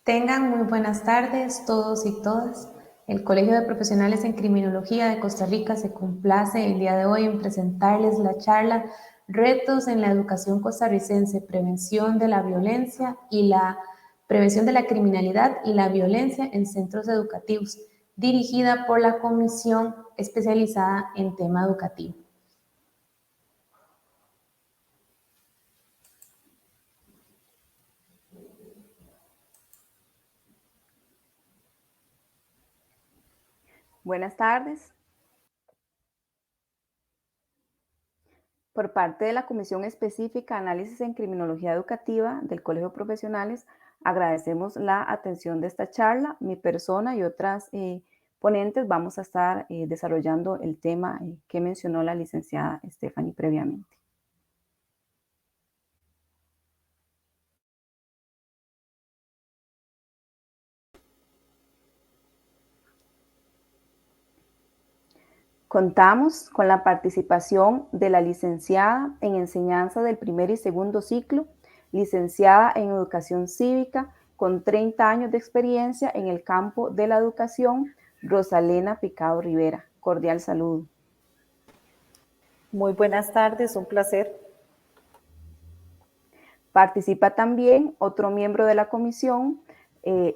Tengan muy buenas tardes todos y todas. El Colegio de Profesionales en Criminología de Costa Rica se complace el día de hoy en presentarles la charla Retos en la Educación Costarricense, Prevención de la Violencia y la Prevención de la Criminalidad y la Violencia en Centros Educativos, dirigida por la Comisión Especializada en Tema Educativo. Buenas tardes. Por parte de la Comisión Específica Análisis en Criminología Educativa del Colegio de Profesionales, agradecemos la atención de esta charla. Mi persona y otras ponentes vamos a estar desarrollando el tema que mencionó la licenciada Stephanie previamente. Contamos con la participación de la licenciada en Enseñanza del primer y segundo ciclo, licenciada en Educación Cívica, con 30 años de experiencia en el campo de la educación, Rosalena Picado Rivera. Cordial saludo. Muy buenas tardes, un placer. Participa también otro miembro de la comisión,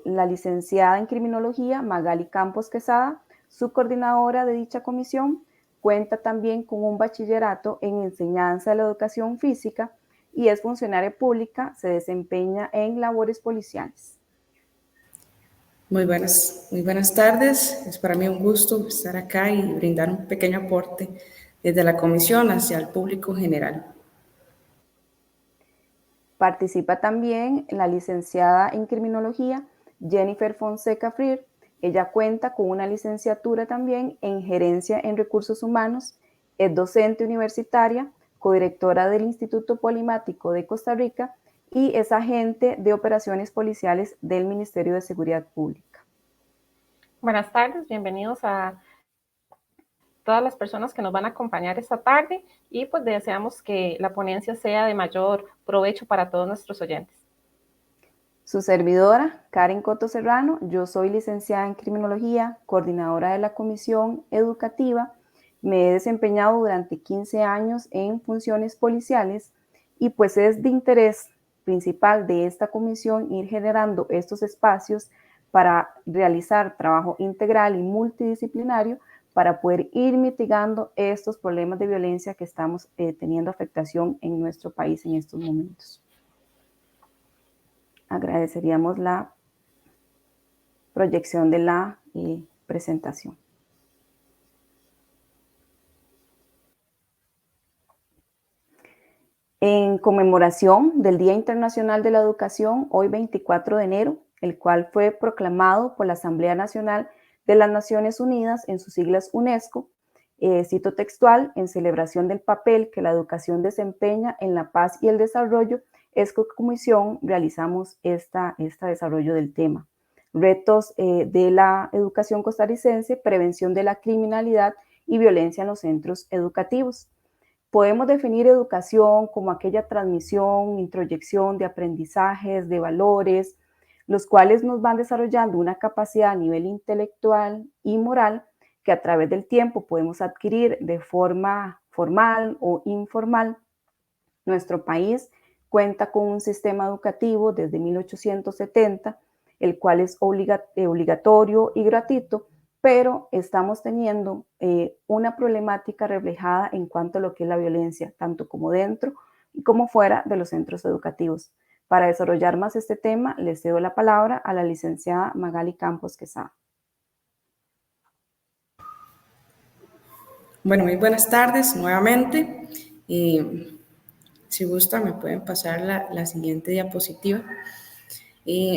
la licenciada en Criminología, Magali Campos Quesada, su coordinadora de dicha comisión. Cuenta también con un bachillerato en Enseñanza de la Educación Física y es funcionaria pública, se desempeña en labores policiales. Muy buenas tardes. Es para mí un gusto estar acá y brindar un pequeño aporte desde la comisión hacia el público general. Participa también la licenciada en Criminología, Jennifer Fonseca Freer. Ella cuenta con una licenciatura también en Gerencia en Recursos Humanos, es docente universitaria, codirectora del Instituto Polimático de Costa Rica y es agente de operaciones policiales del Ministerio de Seguridad Pública. Buenas tardes, bienvenidos a todas las personas que nos van a acompañar esta tarde y pues deseamos que la ponencia sea de mayor provecho para todos nuestros oyentes. Su servidora, Karen Coto Serrano, yo soy licenciada en Criminología, coordinadora de la Comisión Educativa. Me he desempeñado durante 15 años en funciones policiales y pues es de interés principal de esta comisión ir generando estos espacios para realizar trabajo integral y multidisciplinario para poder ir mitigando estos problemas de violencia que estamos teniendo afectación en nuestro país en estos momentos. Agradeceríamos la proyección de la presentación. En conmemoración del Día Internacional de la Educación, hoy 24 de enero, el cual fue proclamado por la Asamblea Nacional de las Naciones Unidas, en sus siglas UNESCO, cito textual, en celebración del papel que la educación desempeña en la paz y el desarrollo, es que comisión realizamos este desarrollo del tema. Retos de la educación costarricense, prevención de la criminalidad y violencia en los centros educativos. Podemos definir educación como aquella transmisión, introyección de aprendizajes, de valores, los cuales nos van desarrollando una capacidad a nivel intelectual y moral que a través del tiempo podemos adquirir de forma formal o informal. Nuestro país cuenta con un sistema educativo desde 1870, el cual es obligatorio y gratuito, pero estamos teniendo una problemática reflejada en cuanto a lo que es la violencia, tanto como dentro y como fuera de los centros educativos. Para desarrollar más este tema, le cedo la palabra a la licenciada Magali Campos Quesada. Bueno, muy buenas tardes nuevamente. Si gusta, me pueden pasar la siguiente diapositiva.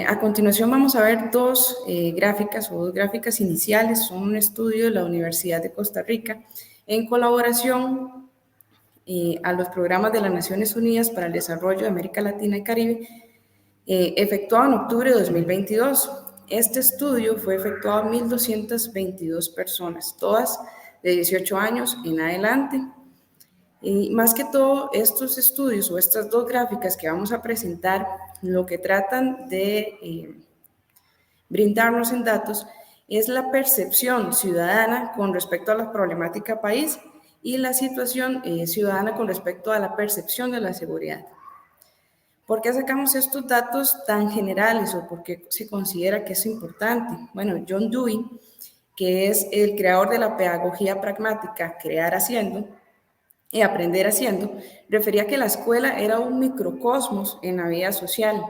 A continuación vamos a ver dos gráficas iniciales. Son un estudio de la Universidad de Costa Rica en colaboración a los programas de las Naciones Unidas para el Desarrollo de América Latina y Caribe, efectuado en octubre de 2022. Este estudio fue efectuado a 1.222 personas, todas de 18 años en adelante. Y más que todo, estos estudios o estas dos gráficas que vamos a presentar, lo que tratan de brindarnos en datos es la percepción ciudadana con respecto a la problemática país y la situación ciudadana con respecto a la percepción de la seguridad. ¿Por qué sacamos estos datos tan generales o por qué se considera que es importante? Bueno, John Dewey, que es el creador de la pedagogía pragmática, crear haciendo y aprender haciendo, refería que la escuela era un microcosmos en la vida social.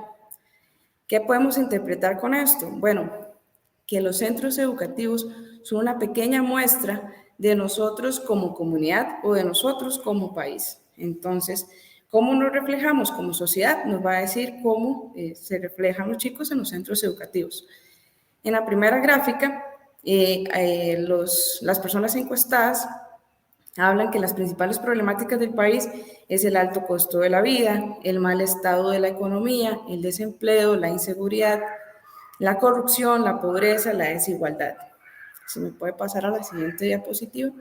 ¿Qué podemos interpretar con esto? Bueno, que los centros educativos son una pequeña muestra de nosotros como comunidad o de nosotros como país. Entonces, ¿cómo nos reflejamos como sociedad? Nos va a decir cómo se reflejan los chicos en los centros educativos. En la primera gráfica, las personas encuestadas hablan que las principales problemáticas del país es el alto costo de la vida, el mal estado de la economía, el desempleo, la inseguridad, la corrupción, la pobreza, la desigualdad. Si me puede pasar a la siguiente diapositiva.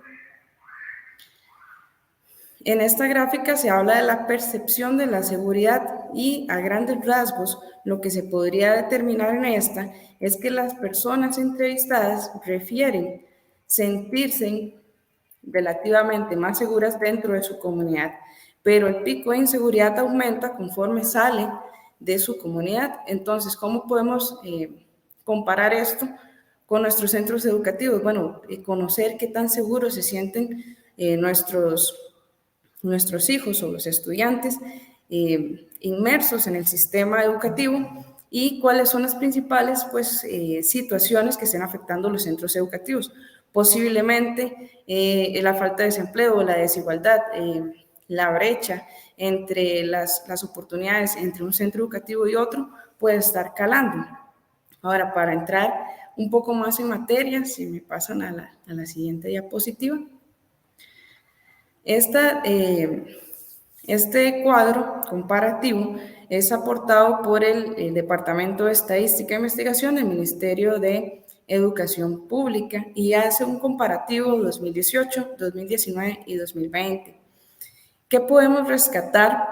En esta gráfica se habla de la percepción de la seguridad y a grandes rasgos lo que se podría determinar en esta es que las personas entrevistadas refieren sentirse relativamente más seguras dentro de su comunidad, pero el pico de inseguridad aumenta conforme sale de su comunidad. Entonces, ¿cómo podemos comparar esto con nuestros centros educativos? Bueno, conocer qué tan seguros se sienten nuestros hijos o los estudiantes inmersos en el sistema educativo y cuáles son las principales situaciones que estén afectando los centros educativos. Posiblemente la falta de desempleo, la desigualdad, la brecha entre las oportunidades entre un centro educativo y otro puede estar calando. Ahora, para entrar un poco más en materia, si me pasan a la siguiente diapositiva. Este cuadro comparativo es aportado por el Departamento de Estadística e Investigación del Ministerio de Educación Pública y hace un comparativo 2018, 2019 y 2020. ¿Qué podemos rescatar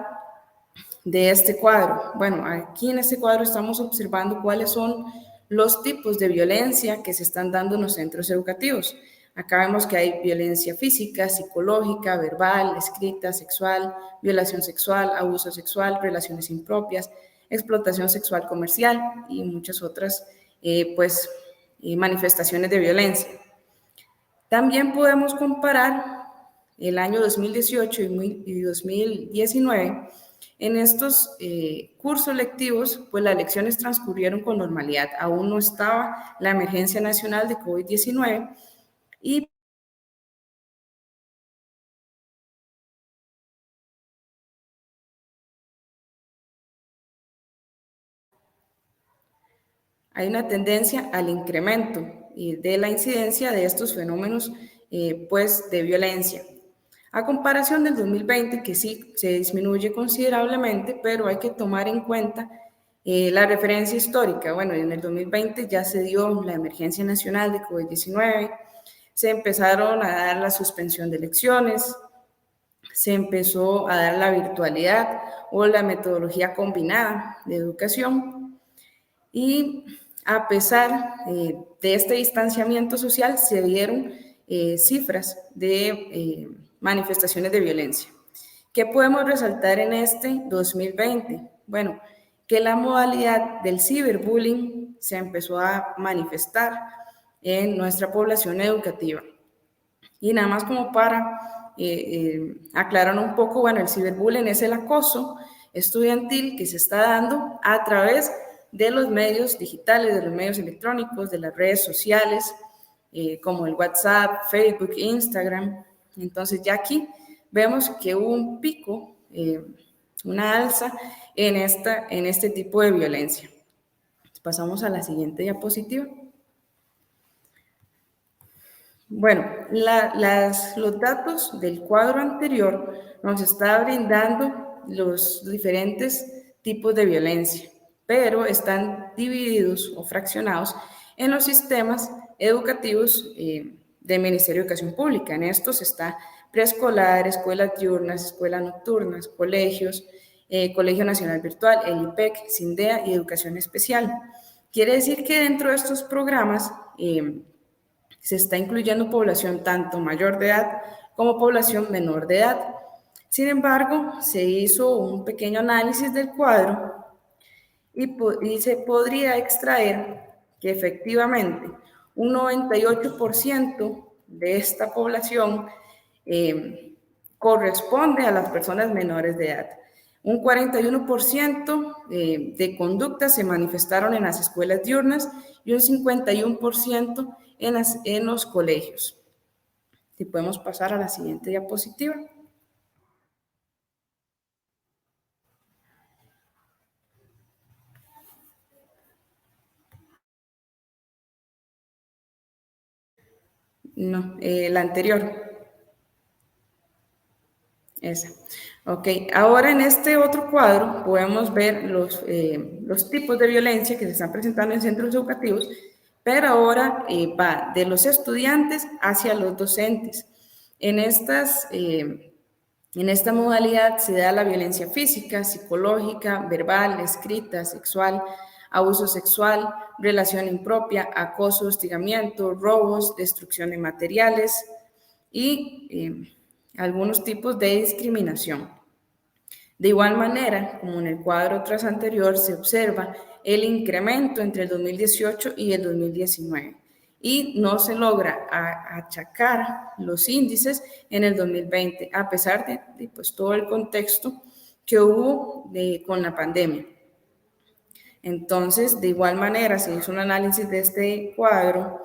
de este cuadro? Bueno, aquí en este cuadro estamos observando cuáles son los tipos de violencia que se están dando en los centros educativos. Acá vemos que hay violencia física, psicológica, verbal, escrita, sexual, violación sexual, abuso sexual, relaciones impropias, explotación sexual comercial y muchas otras manifestaciones de violencia. También podemos comparar el año 2018 y 2019. En estos cursos lectivos, pues las lecciones transcurrieron con normalidad. Aún no estaba la emergencia nacional de COVID-19 y hay una tendencia al incremento de la incidencia de estos fenómenos de violencia. A comparación del 2020, que sí se disminuye considerablemente, pero hay que tomar en cuenta la referencia histórica. Bueno, en el 2020 ya se dio la emergencia nacional de COVID-19, se empezaron a dar la suspensión de lecciones, se empezó a dar la virtualidad o la metodología combinada de educación y a pesar de este distanciamiento social se dieron cifras de manifestaciones de violencia. ¿Qué podemos resaltar en este 2020? Bueno, que la modalidad del ciberbullying se empezó a manifestar en nuestra población educativa. Y nada más como para aclarar un poco, bueno, el ciberbullying es el acoso estudiantil que se está dando a través de los medios digitales, de los medios electrónicos, de las redes sociales, como el WhatsApp, Facebook, Instagram. Entonces ya aquí vemos que hubo un pico, una alza en este tipo de violencia. Pasamos a la siguiente diapositiva. Bueno, los datos del cuadro anterior nos está brindando los diferentes tipos de violencia, pero están divididos o fraccionados en los sistemas educativos del Ministerio de Educación Pública. En estos está preescolar, escuelas diurnas, escuelas nocturnas, colegios, Colegio Nacional Virtual, el IPEC, SINDEA y Educación Especial. Quiere decir que dentro de estos programas se está incluyendo población tanto mayor de edad como población menor de edad. Sin embargo, se hizo un pequeño análisis del cuadro y se podría extraer que efectivamente un 98% de esta población corresponde a las personas menores de edad. Un 41% de conductas se manifestaron en las escuelas diurnas y un 51% en los colegios. Si podemos pasar a la siguiente diapositiva. No, la anterior. Esa. Ok, ahora en este otro cuadro podemos ver los tipos de violencia que se están presentando en centros educativos, pero ahora va de los estudiantes hacia los docentes. En esta modalidad se da la violencia física, psicológica, verbal, escrita, sexual, abuso sexual, relación impropia, acoso, hostigamiento, robos, destrucción de materiales y algunos tipos de discriminación. De igual manera, como en el cuadro tras anterior, se observa el incremento entre el 2018 y el 2019 y no se logra achacar los índices en el 2020, a pesar de pues, todo el contexto que hubo con la pandemia. Entonces, de igual manera, se hizo un análisis de este cuadro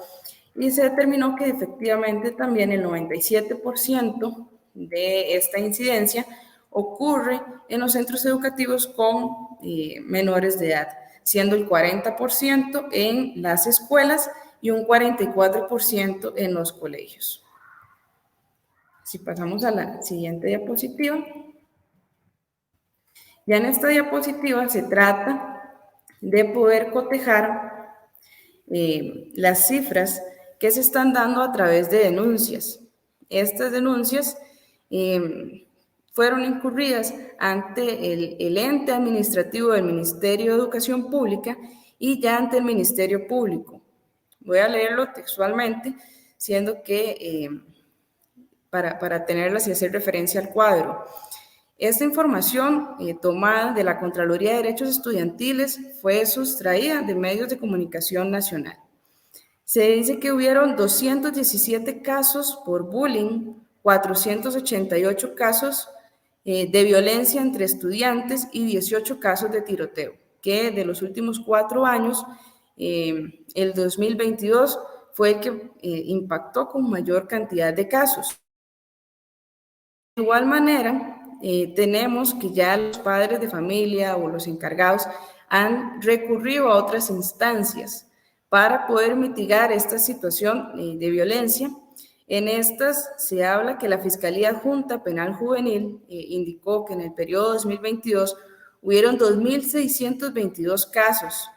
y se determinó que efectivamente también el 97% de esta incidencia ocurre en los centros educativos con menores de edad, siendo el 40% en las escuelas y un 44% en los colegios. Si pasamos a la siguiente diapositiva. Ya en esta diapositiva se trata de poder cotejar las cifras que se están dando a través de denuncias. Estas denuncias fueron incurridas ante el ente administrativo del Ministerio de Educación Pública y ya ante el Ministerio Público. Voy a leerlo textualmente, siendo que para tenerlas y hacer referencia al cuadro. Esta información tomada de la Contraloría de Derechos Estudiantiles fue sustraída de medios de comunicación nacional. Se dice que hubieron 217 casos por bullying, 488 casos de violencia entre estudiantes y 18 casos de tiroteo, que de los últimos 4 años, el 2022 fue el que impactó con mayor cantidad de casos. De igual manera, tenemos que ya los padres de familia o los encargados han recurrido a otras instancias para poder mitigar esta situación de violencia. En estas se habla que la Fiscalía Adjunta Penal Juvenil indicó que en el periodo 2022 hubieron 2.622 casos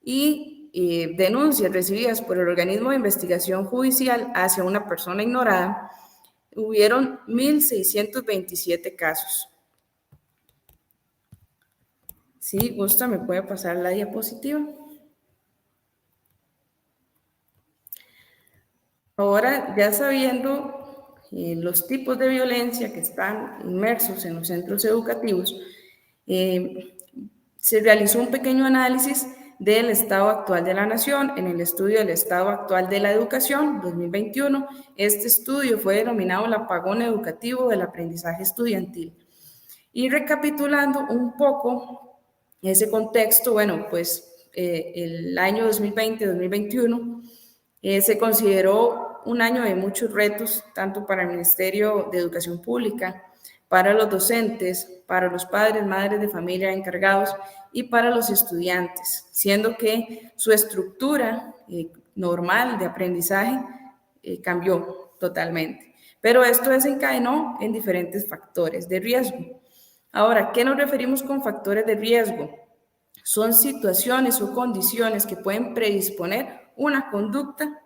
y denuncias recibidas por el organismo de investigación judicial hacia una persona ignorada. Hubieron 1.627 casos. Si gusta, me puede pasar la diapositiva. Ahora, ya sabiendo los tipos de violencia que están inmersos en los centros educativos, se realizó un pequeño análisis del estado actual de la nación en el estudio del estado actual de la educación 2021. Este estudio fue denominado el apagón educativo del aprendizaje estudiantil. Y recapitulando un poco ese contexto, bueno, pues el año 2020-2021 se consideró un año de muchos retos, tanto para el Ministerio de Educación Pública, para los docentes, para los padres, madres de familia encargados y para los estudiantes, siendo que su estructura normal de aprendizaje cambió totalmente. Pero esto desencadenó en diferentes factores de riesgo. Ahora, ¿qué nos referimos con factores de riesgo? Son situaciones o condiciones que pueden predisponer una conducta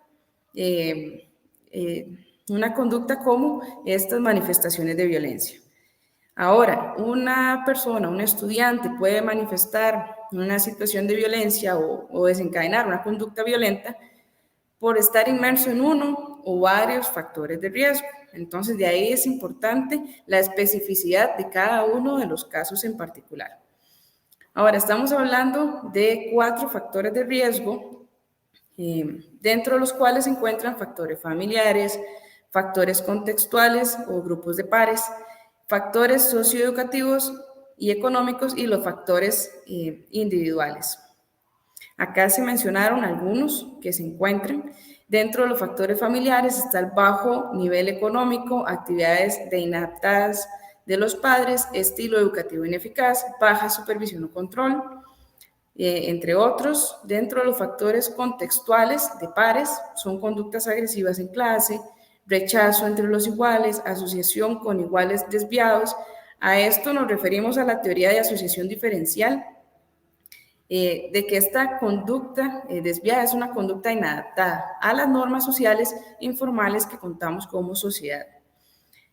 como estas manifestaciones de violencia. Ahora, una persona, un estudiante puede manifestar una situación de violencia o desencadenar una conducta violenta por estar inmerso en uno o varios factores de riesgo. Entonces, de ahí es importante la especificidad de cada uno de los casos en particular. Ahora, estamos hablando de 4 factores de riesgo, dentro de los cuales se encuentran factores familiares, factores contextuales o grupos de pares, factores socioeducativos y económicos y los factores individuales. Acá se mencionaron algunos que se encuentran. Dentro de los factores familiares está el bajo nivel económico, actividades de inadaptadas de los padres, estilo educativo ineficaz, baja supervisión o control, entre otros. Dentro de los factores contextuales de pares son conductas agresivas en clase, rechazo entre los iguales, asociación con iguales desviados. A esto nos referimos a la teoría de asociación diferencial, de que esta conducta desviada es una conducta inadaptada a las normas sociales informales que contamos como sociedad.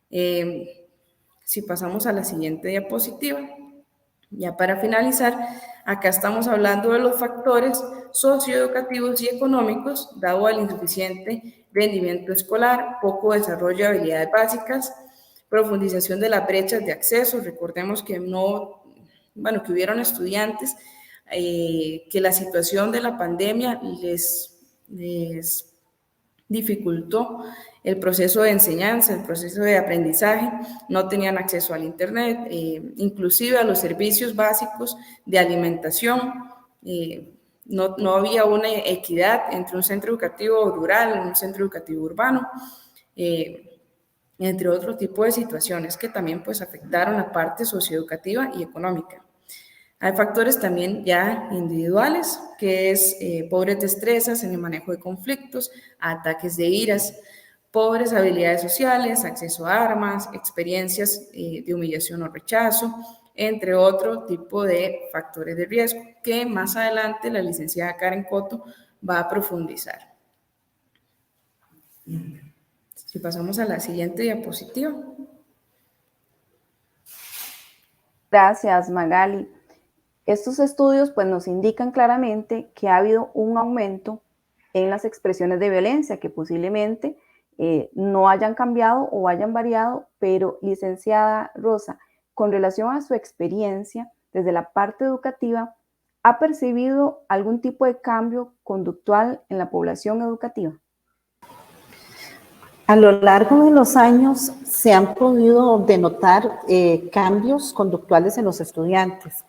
Si pasamos a la siguiente diapositiva, ya para finalizar, acá estamos hablando de los factores socioeducativos y económicos, dado al insuficiente rendimiento escolar, poco desarrollo de habilidades básicas, profundización de las brechas de acceso. Recordemos que que hubieron estudiantes que la situación de la pandemia les dificultó el proceso de enseñanza, el proceso de aprendizaje, no tenían acceso al internet, inclusive a los servicios básicos de alimentación. No había una equidad entre un centro educativo rural y un centro educativo urbano, entre otro tipo de situaciones que también pues afectaron la parte socioeducativa y económica. Hay factores también ya individuales, que es pobres destrezas en el manejo de conflictos, ataques de iras, pobres habilidades sociales, acceso a armas, experiencias de humillación o rechazo, entre otro tipo de factores de riesgo, que más adelante la licenciada Karen Coto va a profundizar. Si pasamos a la siguiente diapositiva. Gracias, Magali. Estos estudios pues, nos indican claramente que ha habido un aumento en las expresiones de violencia que posiblemente no hayan cambiado o hayan variado, pero licenciada Rosa, con relación a su experiencia desde la parte educativa, ¿ha percibido algún tipo de cambio conductual en la población educativa? A lo largo de los años se han podido denotar cambios conductuales en los estudiantes.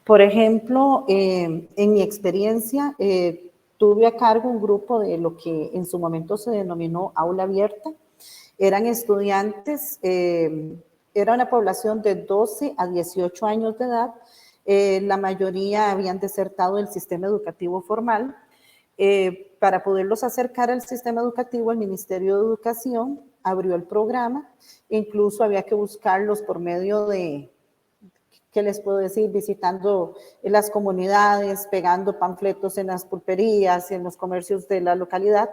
Por ejemplo, en mi experiencia, tuve a cargo un grupo de lo que en su momento se denominó aula abierta. Eran estudiantes, era una población de 12 a 18 años de edad. La mayoría habían desertado del sistema educativo formal. Para poderlos acercar al sistema educativo, el Ministerio de Educación abrió el programa. Incluso había que buscarlos por medio de, ¿qué les puedo decir? Visitando las comunidades, pegando panfletos en las pulperías y en los comercios de la localidad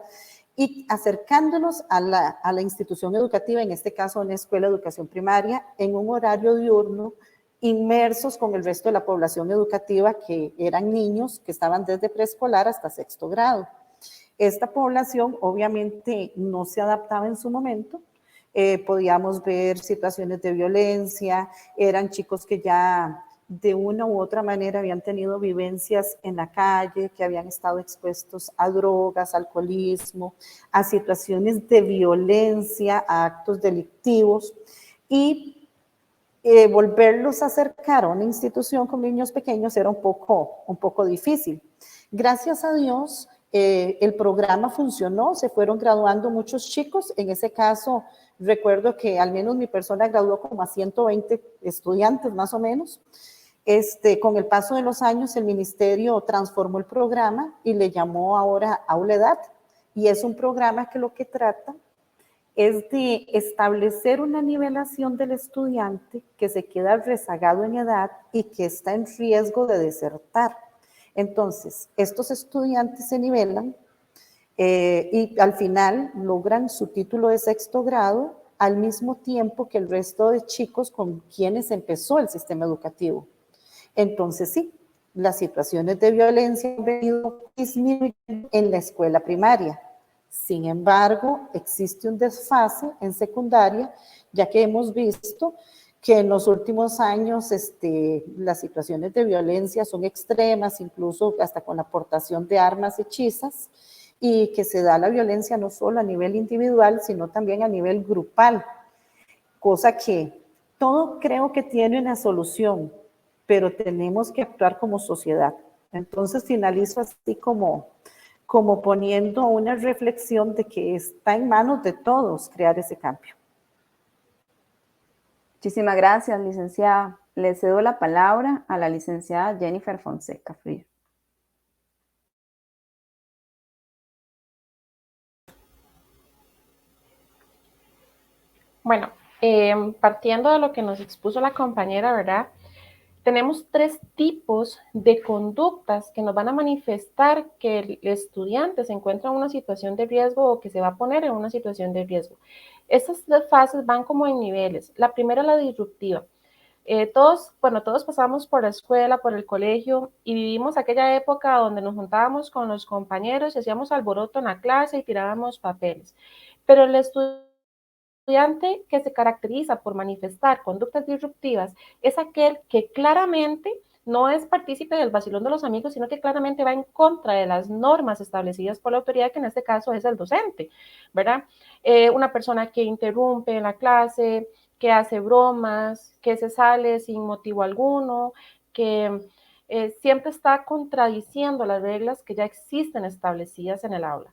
y acercándolos a la institución educativa, en este caso una escuela de educación primaria, en un horario diurno, inmersos con el resto de la población educativa, que eran niños que estaban desde preescolar hasta 6º grado. Esta población obviamente no se adaptaba en su momento. Podíamos ver situaciones de violencia, eran chicos que ya de una u otra manera habían tenido vivencias en la calle, que habían estado expuestos a drogas, alcoholismo, a situaciones de violencia, a actos delictivos, y volverlos a acercar a una institución con niños pequeños era un poco difícil. Gracias a Dios, el programa funcionó, se fueron graduando muchos chicos. En ese caso, recuerdo que al menos mi persona graduó como a 120 estudiantes más o menos. Con el paso de los años, el ministerio transformó el programa y le llamó ahora Aula Edad, y es un programa que lo que trata es de establecer una nivelación del estudiante que se queda rezagado en edad y que está en riesgo de desertar. Entonces, estos estudiantes se nivelan y al final logran su título de 6º grado al mismo tiempo que el resto de chicos con quienes empezó el sistema educativo. Entonces, sí, las situaciones de violencia han venido disminuyendo en la escuela primaria. Sin embargo, existe un desfase en secundaria, ya que hemos visto que en los últimos años las situaciones de violencia son extremas, incluso hasta con la aportación de armas hechizas, y que se da la violencia no solo a nivel individual, sino también a nivel grupal, cosa que todo creo que tiene una solución, pero tenemos que actuar como sociedad. Entonces finalizo así como poniendo una reflexión de que está en manos de todos crear ese cambio. Muchísimas gracias, licenciada. Le cedo la palabra a la licenciada Jennifer Fonseca Frío. Bueno, partiendo de lo que nos expuso la compañera, ¿verdad? Tenemos 3 tipos de conductas que nos van a manifestar que el estudiante se encuentra en una situación de riesgo o que se va a poner en una situación de riesgo. Estas 3 fases van como en niveles. La primera es la disruptiva. Todos pasamos por la escuela, por el colegio y vivimos aquella época donde nos juntábamos con los compañeros y hacíamos alboroto en la clase y tirábamos papeles. Pero el estudiante que se caracteriza por manifestar conductas disruptivas es aquel que claramente no es partícipe del vacilón de los amigos, sino que claramente va en contra de las normas establecidas por la autoridad, que en este caso es el docente, ¿verdad? Una persona que interrumpe en la clase, que hace bromas, que se sale sin motivo alguno, que siempre está contradiciendo las reglas que ya existen establecidas en el aula.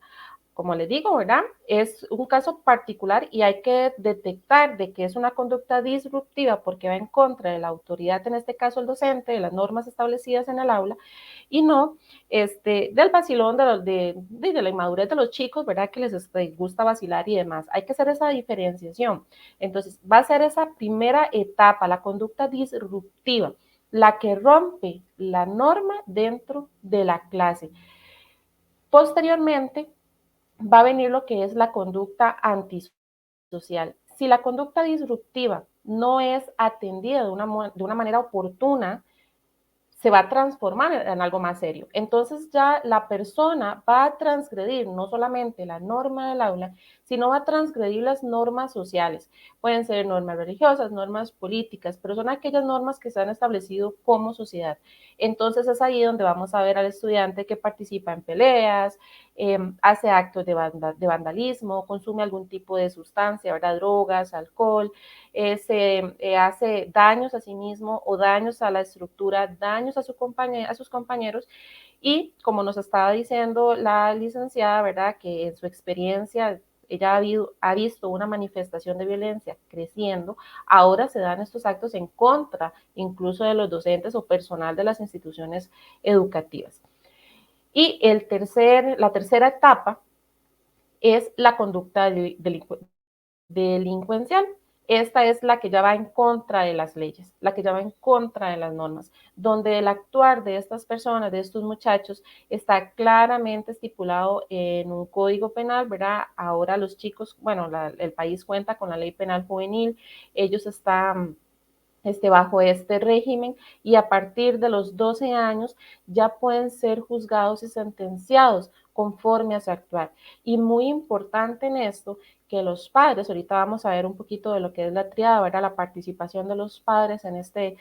Como les digo, ¿verdad? Es un caso particular y hay que detectar de que es una conducta disruptiva porque va en contra de la autoridad, en este caso el docente, de las normas establecidas en el aula, y no del vacilón, de la inmadurez de los chicos, ¿verdad? Que les gusta vacilar y demás. Hay que hacer esa diferenciación. Entonces, va a ser esa primera etapa, la conducta disruptiva, la que rompe la norma dentro de la clase. Posteriormente, va a venir lo que es la conducta antisocial. Si la conducta disruptiva no es atendida de una manera oportuna, se va a transformar en algo más serio. Entonces ya la persona va a transgredir no solamente la norma del aula, sino va a transgredir las normas sociales. Pueden ser normas religiosas, normas políticas, pero son aquellas normas que se han establecido como sociedad. Entonces es ahí donde vamos a ver al estudiante que participa en peleas, hace actos de vandalismo, consume algún tipo de sustancia, ¿verdad? Drogas, alcohol, hace daños a sí mismo o daños a la estructura, daños a sus compañeros. Y como nos estaba diciendo la licenciada, ¿verdad? Que en su experiencia ella ha visto una manifestación de violencia creciendo, ahora se dan estos actos en contra incluso de los docentes o personal de las instituciones educativas. Y la tercera etapa es la conducta delincuencial. Esta es la que ya va en contra de las leyes, la que ya va en contra de las normas, donde el actuar de estas personas, de estos muchachos, está claramente estipulado en un código penal, ¿verdad? Ahora los chicos, bueno, el país cuenta con la ley penal juvenil, ellos están bajo este régimen y a partir de los 12 años ya pueden ser juzgados y sentenciados conforme a su actuar. Y muy importante en esto, que los padres, ahorita vamos a ver un poquito de lo que es la triada, ¿verdad? La participación de los padres en este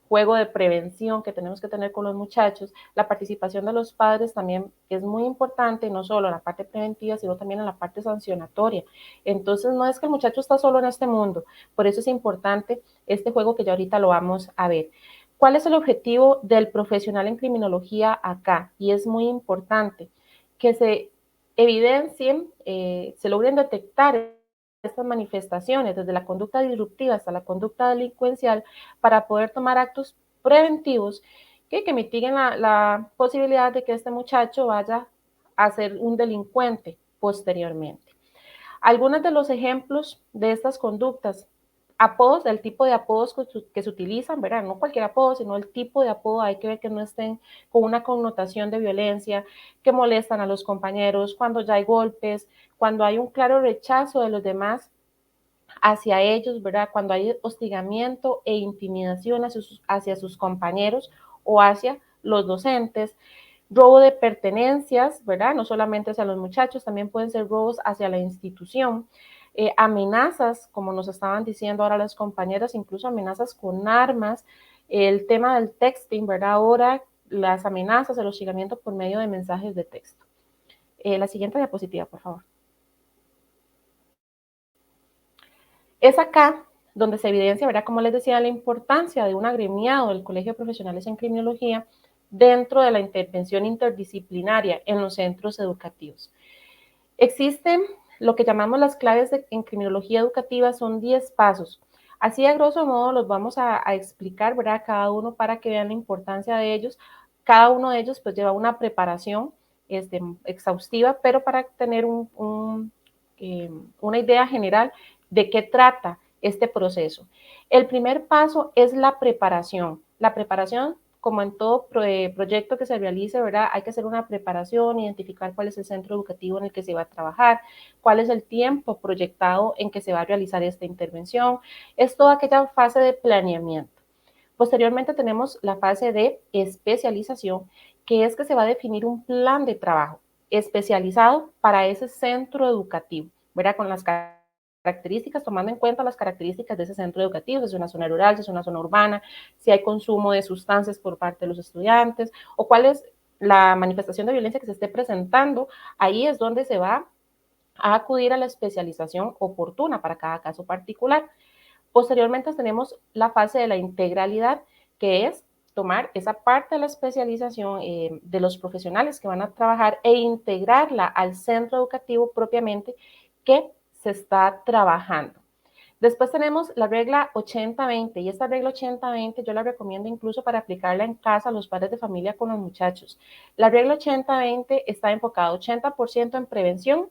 juego de prevención que tenemos que tener con los muchachos. La participación de los padres también es muy importante, no solo en la parte preventiva, sino también en la parte sancionatoria. Entonces, no es que el muchacho está solo en este mundo, por eso es importante este juego que ya ahorita lo vamos a ver. ¿Cuál es el objetivo del profesional en criminología acá? Y es muy importante que se evidencien, se logren detectar estas manifestaciones, desde la conducta disruptiva hasta la conducta delincuencial, para poder tomar actos preventivos que mitiguen la posibilidad de que este muchacho vaya a ser un delincuente posteriormente. Algunos de los ejemplos de estas conductas: apodos, el tipo de apodos que se utilizan, ¿verdad? No cualquier apodo, sino el tipo de apodo, hay que ver que no estén con una connotación de violencia, que molestan a los compañeros, cuando ya hay golpes, cuando hay un claro rechazo de los demás hacia ellos, ¿verdad? Cuando hay hostigamiento e intimidación hacia sus compañeros o hacia los docentes, robo de pertenencias, ¿verdad? No solamente hacia los muchachos, también pueden ser robos hacia la institución, amenazas, como nos estaban diciendo ahora las compañeras, incluso amenazas con armas, el tema del texting, ¿verdad? Ahora las amenazas, el hostigamiento por medio de mensajes de texto. La siguiente diapositiva, por favor. Es acá donde se evidencia, ¿verdad? Como les decía, la importancia de un agremiado del Colegio de Profesionales en Criminología dentro de la intervención interdisciplinaria en los centros educativos. Existen lo que llamamos las claves en criminología educativa, son 10 pasos. Así a grosso modo los vamos a explicar, ¿verdad? Cada uno para que vean la importancia de ellos. Cada uno de ellos pues lleva una preparación exhaustiva, pero para tener una idea general de qué trata este proceso. El primer paso es la preparación. La preparación, como en todo proyecto que se realice, ¿verdad? Hay que hacer una preparación, identificar cuál es el centro educativo en el que se va a trabajar, cuál es el tiempo proyectado en que se va a realizar esta intervención. Es toda aquella fase de planeamiento. Posteriormente tenemos la fase de especialización, que es que se va a definir un plan de trabajo especializado para ese centro educativo, ¿verdad? Con las características, tomando en cuenta las características de ese centro educativo, si es una zona rural, si es una zona urbana, si hay consumo de sustancias por parte de los estudiantes, o cuál es la manifestación de violencia que se esté presentando. Ahí es donde se va a acudir a la especialización oportuna para cada caso particular. Posteriormente tenemos la fase de la integralidad, que es tomar esa parte de la especialización de los profesionales que van a trabajar e integrarla al centro educativo propiamente que se está trabajando. Después tenemos la regla 80-20 y esta regla 80-20 yo la recomiendo incluso para aplicarla en casa a los padres de familia con los muchachos. La regla 80-20 está enfocada 80% en prevención,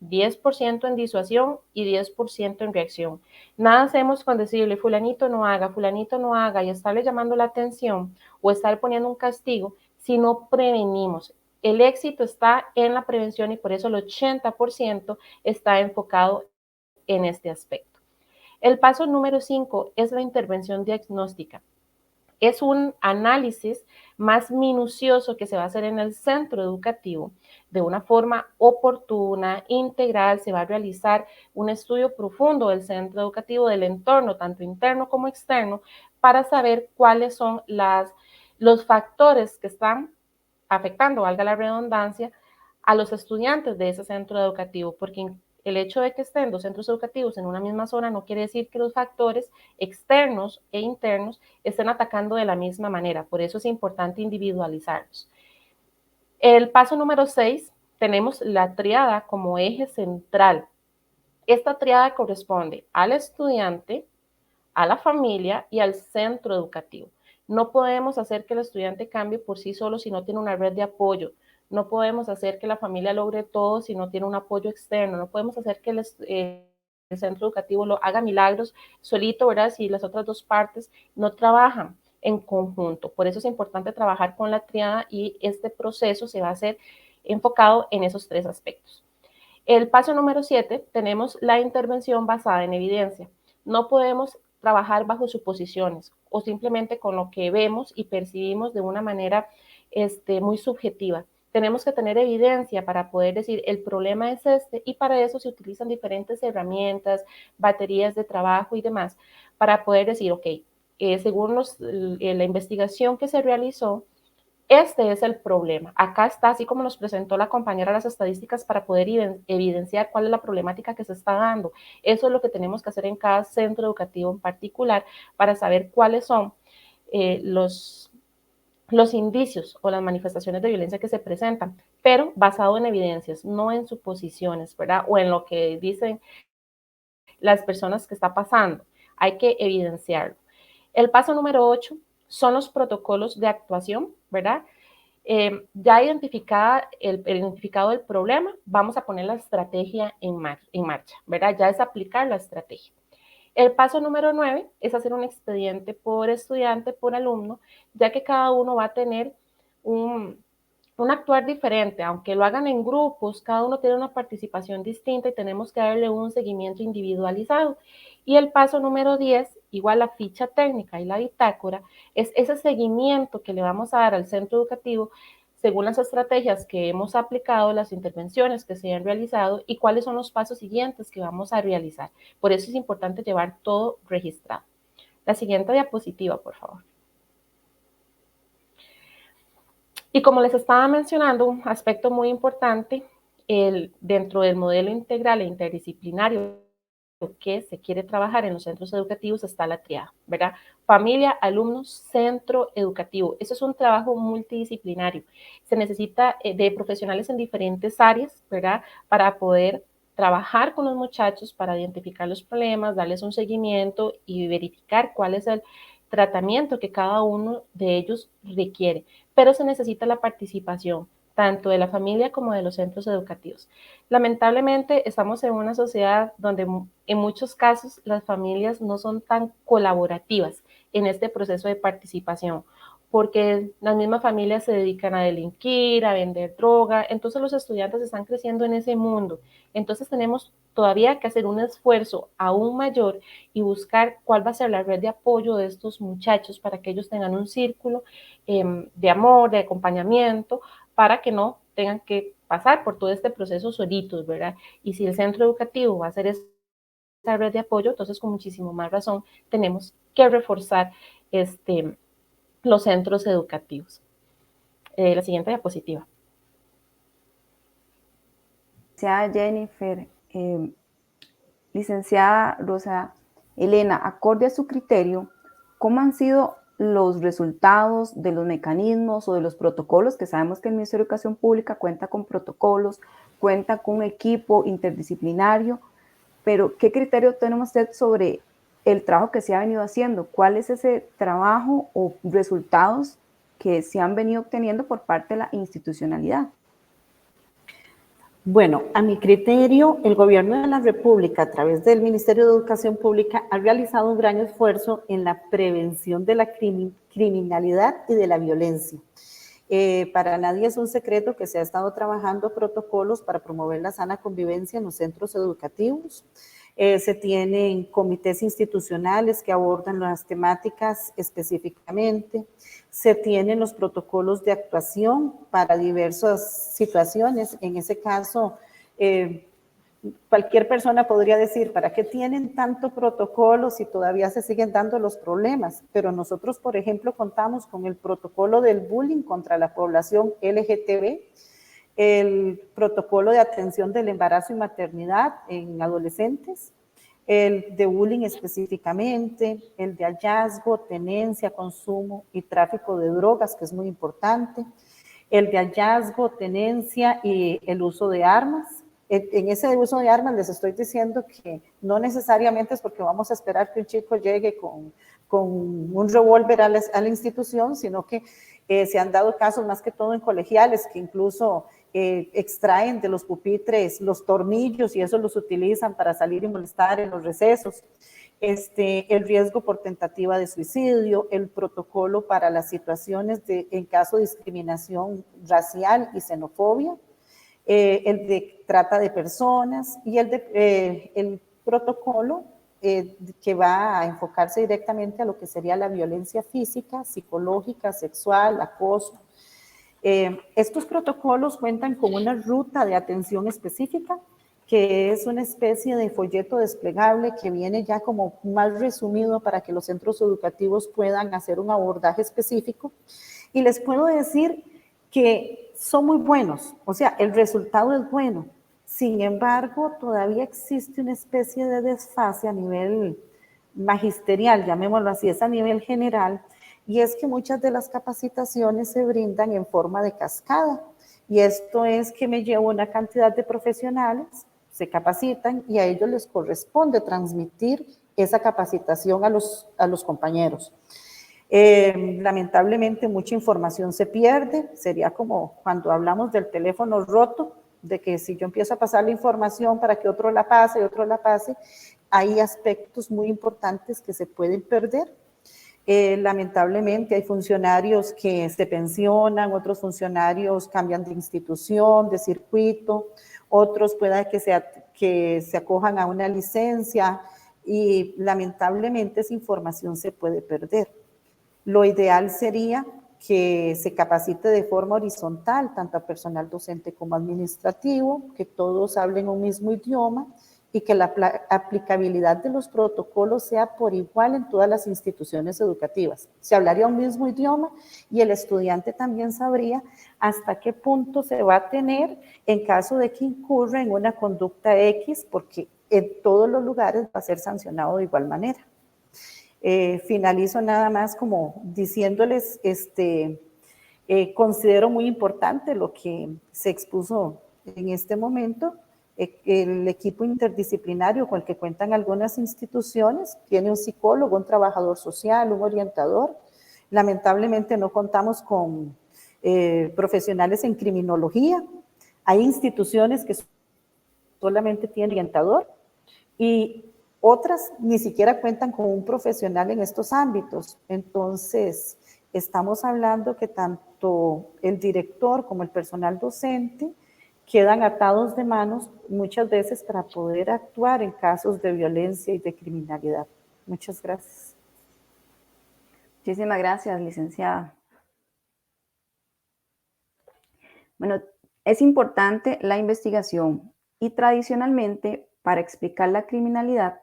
10% en disuasión y 10% en reacción. Nada hacemos con decirle fulanito no haga y estarle llamando la atención o estar poniendo un castigo si no prevenimos. El éxito está en la prevención y por eso el 80% está enfocado en este aspecto. El paso número 5 es la intervención diagnóstica. Es un análisis más minucioso que se va a hacer en el centro educativo de una forma oportuna, integral. Se va a realizar un estudio profundo del centro educativo, del entorno, tanto interno como externo, para saber cuáles son los factores que están afectando, valga la redundancia, a los estudiantes de ese centro educativo, porque el hecho de que estén dos centros educativos en una misma zona no quiere decir que los factores externos e internos estén atacando de la misma manera. Por eso es importante individualizarlos. El paso número 6, tenemos la triada como eje central. Esta triada corresponde al estudiante, a la familia y al centro educativo. No podemos hacer que el estudiante cambie por sí solo si no tiene una red de apoyo. No podemos hacer que la familia logre todo si no tiene un apoyo externo. No podemos hacer que el centro educativo lo haga milagros solito, ¿verdad? Si las otras dos partes no trabajan en conjunto. Por eso es importante trabajar con la triada y este proceso se va a hacer enfocado en esos tres aspectos. El paso número 7, tenemos la intervención basada en evidencia. No podemos trabajar bajo suposiciones o simplemente con lo que vemos y percibimos de una manera muy subjetiva. Tenemos que tener evidencia para poder decir el problema es este y para eso se utilizan diferentes herramientas, baterías de trabajo y demás para poder decir, ok, según la investigación que se realizó, este es el problema. Acá está, así como nos presentó la compañera las estadísticas para poder evidenciar cuál es la problemática que se está dando. Eso es lo que tenemos que hacer en cada centro educativo en particular para saber cuáles son los indicios o las manifestaciones de violencia que se presentan, pero basado en evidencias, no en suposiciones, ¿verdad? O en lo que dicen las personas que está pasando. Hay que evidenciarlo. El paso número 8 son los protocolos de actuación, ¿verdad? Ya identificado el problema, vamos a poner la estrategia en marcha, ¿verdad? Ya es aplicar la estrategia. El paso número 9 es hacer un expediente por estudiante, por alumno, ya que cada uno va a tener un actuar diferente, aunque lo hagan en grupos, cada uno tiene una participación distinta y tenemos que darle un seguimiento individualizado. Y el paso número 10, igual la ficha técnica y la bitácora, es ese seguimiento que le vamos a dar al centro educativo según las estrategias que hemos aplicado, las intervenciones que se han realizado y cuáles son los pasos siguientes que vamos a realizar. Por eso es importante llevar todo registrado. La siguiente diapositiva, por favor. Y como les estaba mencionando, un aspecto muy importante dentro del modelo integral e interdisciplinario que se quiere trabajar en los centros educativos está la triada, ¿verdad? Familia, alumnos, centro educativo. Eso es un trabajo multidisciplinario. Se necesita de profesionales en diferentes áreas, ¿verdad? Para poder trabajar con los muchachos, para identificar los problemas, darles un seguimiento y verificar cuál es el tratamiento que cada uno de ellos requiere. Pero se necesita la participación tanto de la familia como de los centros educativos. Lamentablemente estamos en una sociedad donde en muchos casos las familias no son tan colaborativas en este proceso de participación, porque las mismas familias se dedican a delinquir, a vender droga, entonces los estudiantes están creciendo en ese mundo. Entonces tenemos todavía que hacer un esfuerzo aún mayor y buscar cuál va a ser la red de apoyo de estos muchachos para que ellos tengan un círculo de amor, de acompañamiento, para que no tengan que pasar por todo este proceso solitos, ¿verdad? Y si el centro educativo va a hacer esa red de apoyo, entonces con muchísimo más razón tenemos que reforzar los centros educativos. La siguiente diapositiva. Licenciada Jennifer, licenciada Rosa Elena, acorde a su criterio, ¿cómo han sido los resultados de los mecanismos o de los protocolos? Que sabemos que el Ministerio de Educación Pública cuenta con protocolos, cuenta con un equipo interdisciplinario, pero ¿qué criterio tiene usted sobre el trabajo que se ha venido haciendo? ¿Cuál es ese trabajo o resultados que se han venido obteniendo por parte de la institucionalidad? Bueno, a mi criterio, el Gobierno de la República, a través del Ministerio de Educación Pública, ha realizado un gran esfuerzo en la prevención de la criminalidad y de la violencia. Para nadie es un secreto que se ha estado trabajando protocolos para promover la sana convivencia en los centros educativos. Se tienen comités institucionales que abordan las temáticas específicamente. Se tienen los protocolos de actuación para diversas situaciones. En ese caso, cualquier persona podría decir, ¿para qué tienen tanto protocolo si todavía se siguen dando los problemas? Pero nosotros, por ejemplo, contamos con el protocolo del bullying contra la población LGTB, el protocolo de atención del embarazo y maternidad en adolescentes, el de bullying específicamente, el de hallazgo, tenencia, consumo y tráfico de drogas, que es muy importante, el de hallazgo, tenencia y el uso de armas. En ese uso de armas les estoy diciendo que no necesariamente es porque vamos a esperar que un chico llegue con un revólver a la institución, sino que se han dado casos más que todo en colegiales que incluso extraen de los pupitres los tornillos y eso los utilizan para salir y molestar en los recesos. El riesgo por tentativa de suicidio, el protocolo para las situaciones en caso de discriminación racial y xenofobia, el de trata de personas y el protocolo que va a enfocarse directamente a lo que sería la violencia física, psicológica, sexual, acoso. Estos protocolos cuentan con una ruta de atención específica, que es una especie de folleto desplegable que viene ya como más resumido para que los centros educativos puedan hacer un abordaje específico. Y les puedo decir que son muy buenos, o sea, el resultado es bueno. Sin embargo, todavía existe una especie de desfase a nivel magisterial, llamémoslo así, es a nivel general, y es que muchas de las capacitaciones se brindan en forma de cascada, y esto es que me llevo una cantidad de profesionales, se capacitan y a ellos les corresponde transmitir esa capacitación a los compañeros. Lamentablemente mucha información se pierde, sería como cuando hablamos del teléfono roto, de que si yo empiezo a pasar la información para que otro la pase y otro la pase, hay aspectos muy importantes que se pueden perder. Lamentablemente hay funcionarios que se pensionan, otros funcionarios cambian de institución, de circuito, otros pueda que se acojan a una licencia y lamentablemente esa información se puede perder. Lo ideal sería que se capacite de forma horizontal, tanto a personal docente como administrativo, que todos hablen un mismo idioma y que la aplicabilidad de los protocolos sea por igual en todas las instituciones educativas. Se hablaría un mismo idioma y el estudiante también sabría hasta qué punto se va a tener en caso de que incurra en una conducta X, porque en todos los lugares va a ser sancionado de igual manera. Finalizo nada más como diciéndoles, considero muy importante lo que se expuso en este momento. El equipo interdisciplinario con el que cuentan algunas instituciones tiene un psicólogo, un trabajador social, un orientador. Lamentablemente no contamos con profesionales en criminología. Hay instituciones que solamente tienen orientador y otras ni siquiera cuentan con un profesional en estos ámbitos. Entonces, estamos hablando que tanto el director como el personal docente quedan atados de manos muchas veces para poder actuar en casos de violencia y de criminalidad. Muchas gracias. Muchísimas gracias, licenciada. Bueno, es importante la investigación y tradicionalmente para explicar la criminalidad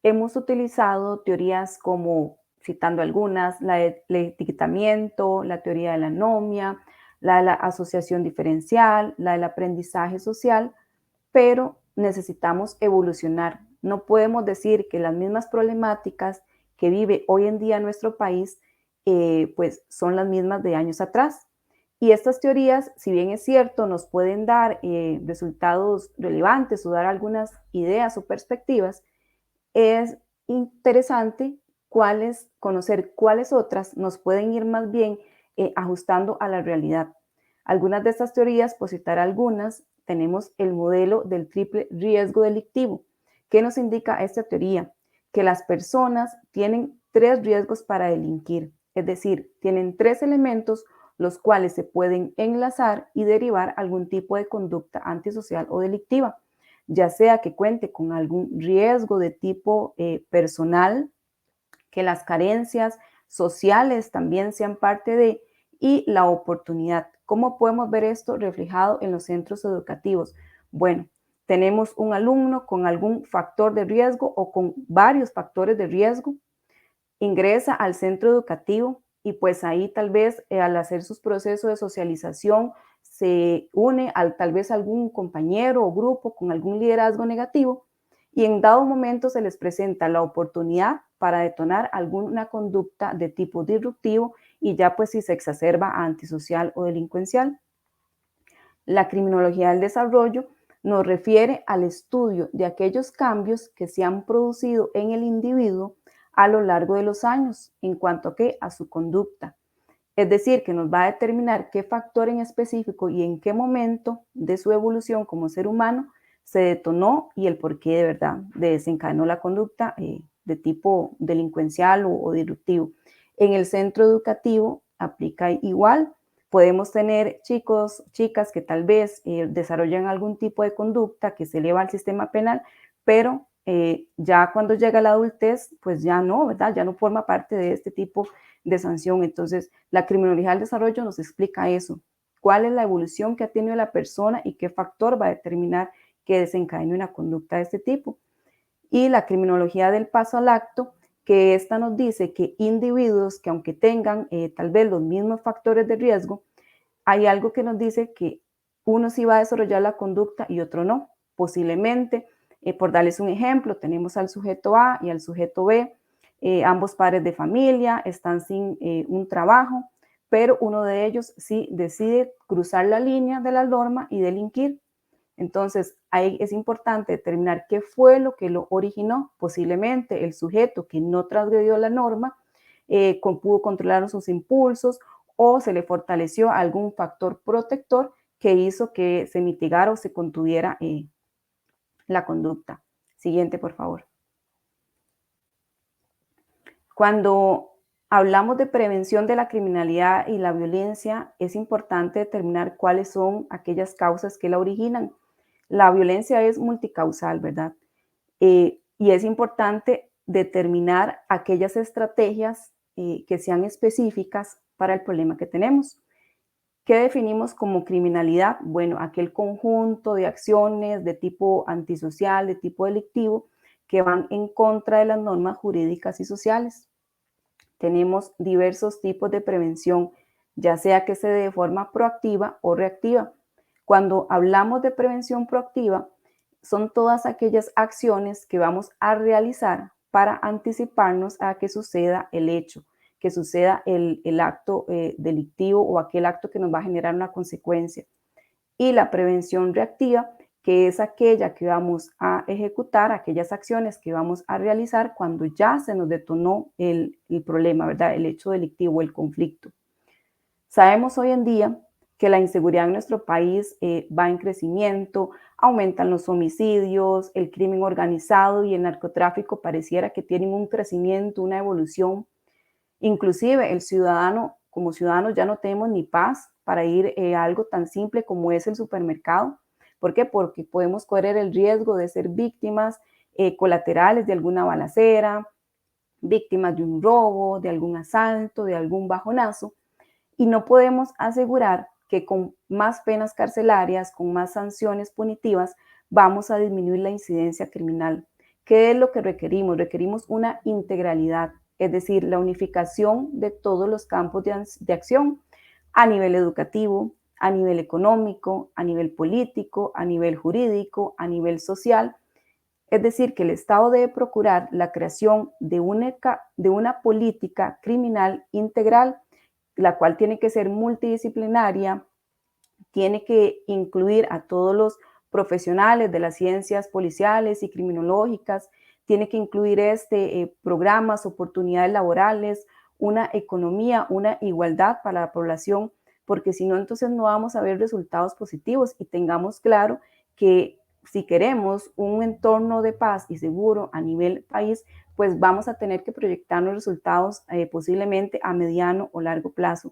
hemos utilizado teorías como, citando algunas, el etiquetamiento, la teoría de la anomia, la de la asociación diferencial, la del aprendizaje social, pero necesitamos evolucionar. No podemos decir que las mismas problemáticas que vive hoy en día nuestro país, pues son las mismas de años atrás. Y estas teorías, si bien es cierto, nos pueden dar resultados relevantes o dar algunas ideas o perspectivas, es interesante conocer cuáles otras nos pueden ir más bien ajustando a la realidad. Algunas de estas teorías, por citar algunas, tenemos el modelo del triple riesgo delictivo. ¿Qué nos indica esta teoría? Que las personas tienen 3 riesgos para delinquir, es decir, tienen 3 elementos los cuales se pueden enlazar y derivar algún tipo de conducta antisocial o delictiva, ya sea que cuente con algún riesgo de tipo personal, que las carencias sociales también sean parte de, y la oportunidad. ¿Cómo podemos ver esto reflejado en los centros educativos? Bueno, tenemos un alumno con algún factor de riesgo o con varios factores de riesgo, ingresa al centro educativo y pues ahí tal vez al hacer sus procesos de socialización se une tal vez algún compañero o grupo con algún liderazgo negativo y en dado momento se les presenta la oportunidad para detonar alguna conducta de tipo disruptivo y ya pues si se exacerba a antisocial o delincuencial. La criminología del desarrollo nos refiere al estudio de aquellos cambios que se han producido en el individuo a lo largo de los años en cuanto a su conducta. Es decir, que nos va a determinar qué factor en específico y en qué momento de su evolución como ser humano se detonó y el por qué de verdad desencadenó la conducta de tipo delincuencial o disruptivo. En el centro educativo aplica igual. Podemos tener chicos, chicas que tal vez desarrollan algún tipo de conducta que se eleva al sistema penal, pero ya cuando llega la adultez, pues ya no, ¿verdad? Ya no forma parte de este tipo de sanción. Entonces, la criminología del desarrollo nos explica eso. ¿Cuál es la evolución que ha tenido la persona y qué factor va a determinar que desencadene una conducta de este tipo? Y la criminología del paso al acto, que esta nos dice que individuos que aunque tengan tal vez los mismos factores de riesgo, hay algo que nos dice que uno sí va a desarrollar la conducta y otro no. Posiblemente, por darles un ejemplo, tenemos al sujeto A y al sujeto B, ambos padres de familia, están sin un trabajo, pero uno de ellos sí decide cruzar la línea de la norma y delinquir. Entonces, ahí es importante determinar qué fue lo que lo originó. Posiblemente el sujeto que no transgredió la norma pudo controlar sus impulsos o se le fortaleció algún factor protector que hizo que se mitigara o se contuviera la conducta. Siguiente, por favor. Cuando hablamos de prevención de la criminalidad y la violencia, es importante determinar cuáles son aquellas causas que la originan. La violencia es multicausal, ¿verdad? Y es importante determinar aquellas estrategias que sean específicas para el problema que tenemos. ¿Qué definimos como criminalidad? Bueno, aquel conjunto de acciones de tipo antisocial, de tipo delictivo, que van en contra de las normas jurídicas y sociales. Tenemos diversos tipos de prevención, ya sea que se dé de forma proactiva o reactiva. Cuando hablamos de prevención proactiva, son todas aquellas acciones que vamos a realizar para anticiparnos a que suceda el hecho, que suceda el acto delictivo o aquel acto que nos va a generar una consecuencia. Y la prevención reactiva, que es aquella que vamos a ejecutar, aquellas acciones que vamos a realizar cuando ya se nos detonó el problema, ¿verdad? El hecho delictivo, el conflicto. Sabemos hoy en día que la inseguridad en nuestro país va en crecimiento, aumentan los homicidios, el crimen organizado y el narcotráfico pareciera que tienen un crecimiento, una evolución. Inclusive el ciudadano, como ciudadanos ya no tenemos ni paz para ir a algo tan simple como es el supermercado. ¿Por qué? Porque podemos correr el riesgo de ser víctimas colaterales de alguna balacera, víctimas de un robo, de algún asalto, de algún bajonazo. Y no podemos asegurar que con más penas carcelarias, con más sanciones punitivas, vamos a disminuir la incidencia criminal. ¿Qué es lo que requerimos? Requerimos una integralidad, es decir, la unificación de todos los campos de acción a nivel educativo, a nivel económico, a nivel político, a nivel jurídico, a nivel social. Es decir, que el Estado debe procurar la creación de una política criminal integral, la cual tiene que ser multidisciplinaria, tiene que incluir a todos los profesionales de las ciencias policiales y criminológicas, tiene que incluir programas, oportunidades laborales, una economía, una igualdad para la población, porque si no, entonces no vamos a ver resultados positivos. Y tengamos claro que si queremos un entorno de paz y seguro a nivel país, pues vamos a tener que proyectarnos resultados posiblemente a mediano o largo plazo.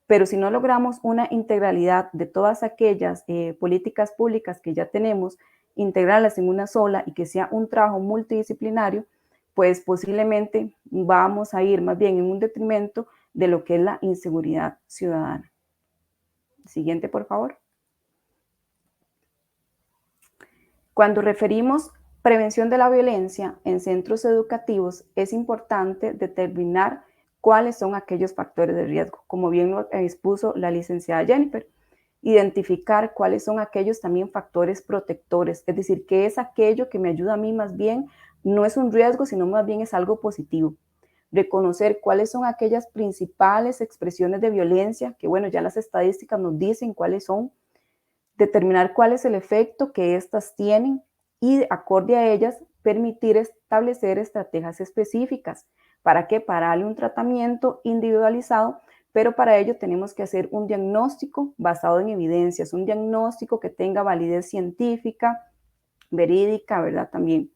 Pero si no logramos una integralidad de todas aquellas políticas públicas que ya tenemos, integrarlas en una sola y que sea un trabajo multidisciplinario, pues posiblemente vamos a ir más bien en un detrimento de lo que es la inseguridad ciudadana. Siguiente, por favor. Cuando referimos prevención de la violencia en centros educativos, es importante determinar cuáles son aquellos factores de riesgo, como bien lo expuso la licenciada Jennifer. Identificar cuáles son aquellos también factores protectores, es decir, qué es aquello que me ayuda a mí más bien, no es un riesgo, sino más bien es algo positivo. Reconocer cuáles son aquellas principales expresiones de violencia, que bueno, ya las estadísticas nos dicen cuáles son, determinar cuál es el efecto que éstas tienen y, acorde a ellas, permitir establecer estrategias específicas. ¿Para qué? Para darle un tratamiento individualizado, pero para ello tenemos que hacer un diagnóstico basado en evidencias, un diagnóstico que tenga validez científica, verídica, ¿verdad? También.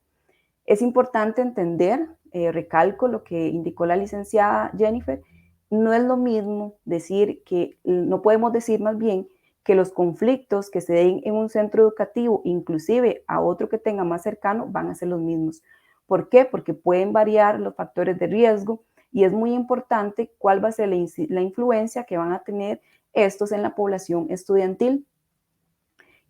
Es importante entender, recalco lo que indicó la licenciada Jennifer, no es lo mismo decir que, no podemos decir más bien que los conflictos que se den en un centro educativo, inclusive a otro que tenga más cercano, van a ser los mismos. ¿Por qué? Porque pueden variar los factores de riesgo y es muy importante cuál va a ser la influencia que van a tener estos en la población estudiantil.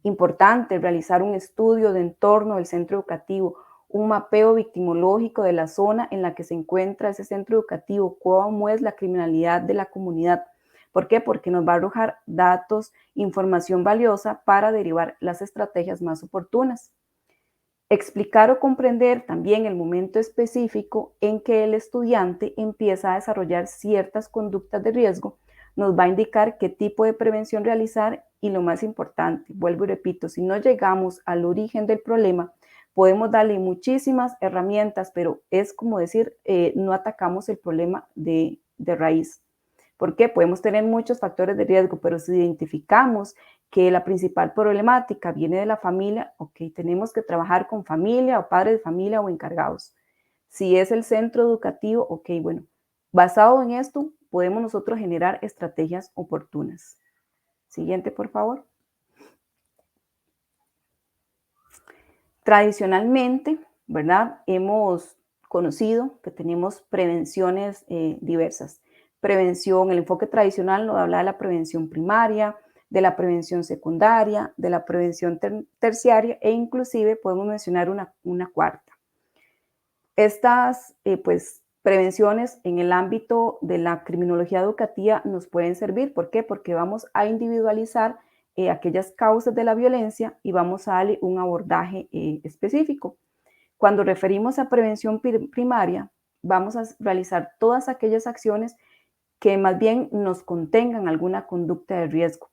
Importante realizar un estudio de entorno del centro educativo, un mapeo victimológico de la zona en la que se encuentra ese centro educativo, cómo es la criminalidad de la comunidad. ¿Por qué? Porque nos va a arrojar datos, información valiosa para derivar las estrategias más oportunas. Explicar o comprender también el momento específico en que el estudiante empieza a desarrollar ciertas conductas de riesgo nos va a indicar qué tipo de prevención realizar y, lo más importante, vuelvo y repito, si no llegamos al origen del problema, podemos darle muchísimas herramientas, pero es como decir, no atacamos el problema de raíz. ¿Por qué? Podemos tener muchos factores de riesgo, pero si identificamos que la principal problemática viene de la familia, ok, tenemos que trabajar con familia o padres de familia o encargados. Si es el centro educativo, ok, bueno, Basado en esto, podemos nosotros generar estrategias oportunas. Siguiente, por favor. Tradicionalmente, ¿verdad? Hemos conocido que tenemos prevenciones diversas. Prevención, el enfoque tradicional nos habla de la prevención primaria, de la prevención secundaria, de la prevención terciaria e inclusive podemos mencionar una cuarta. Estas pues, prevenciones en el ámbito de la criminología educativa nos pueden servir. ¿Por qué? Porque vamos a individualizar aquellas causas de la violencia y vamos a darle un abordaje específico. Cuando referimos a prevención primaria, vamos a realizar todas aquellas acciones que más bien nos contengan alguna conducta de riesgo.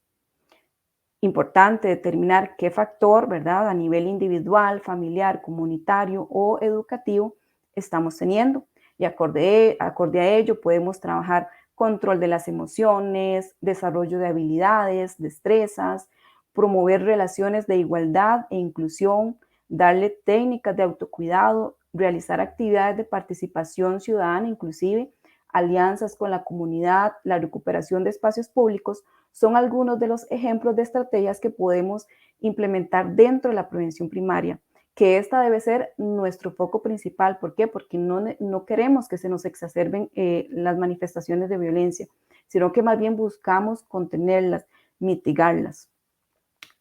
Importante determinar qué factor, ¿verdad? A nivel individual, familiar, comunitario o educativo estamos teniendo. Y acorde a ello podemos trabajar control de las emociones, desarrollo de habilidades, destrezas, promover relaciones de igualdad e inclusión, darle técnicas de autocuidado, realizar actividades de participación ciudadana, inclusive alianzas con la comunidad, la recuperación de espacios públicos, son algunos de los ejemplos de estrategias que podemos implementar dentro de la prevención primaria, que esta debe ser nuestro foco principal. ¿Por qué? Porque no queremos que se nos exacerben las manifestaciones de violencia, sino que más bien buscamos contenerlas, mitigarlas.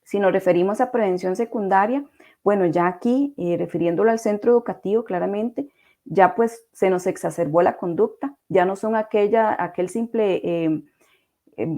Si nos referimos a prevención secundaria, bueno, ya aquí, refiriéndolo al centro educativo claramente, ya pues se nos exacerbó la conducta, ya no son aquel simple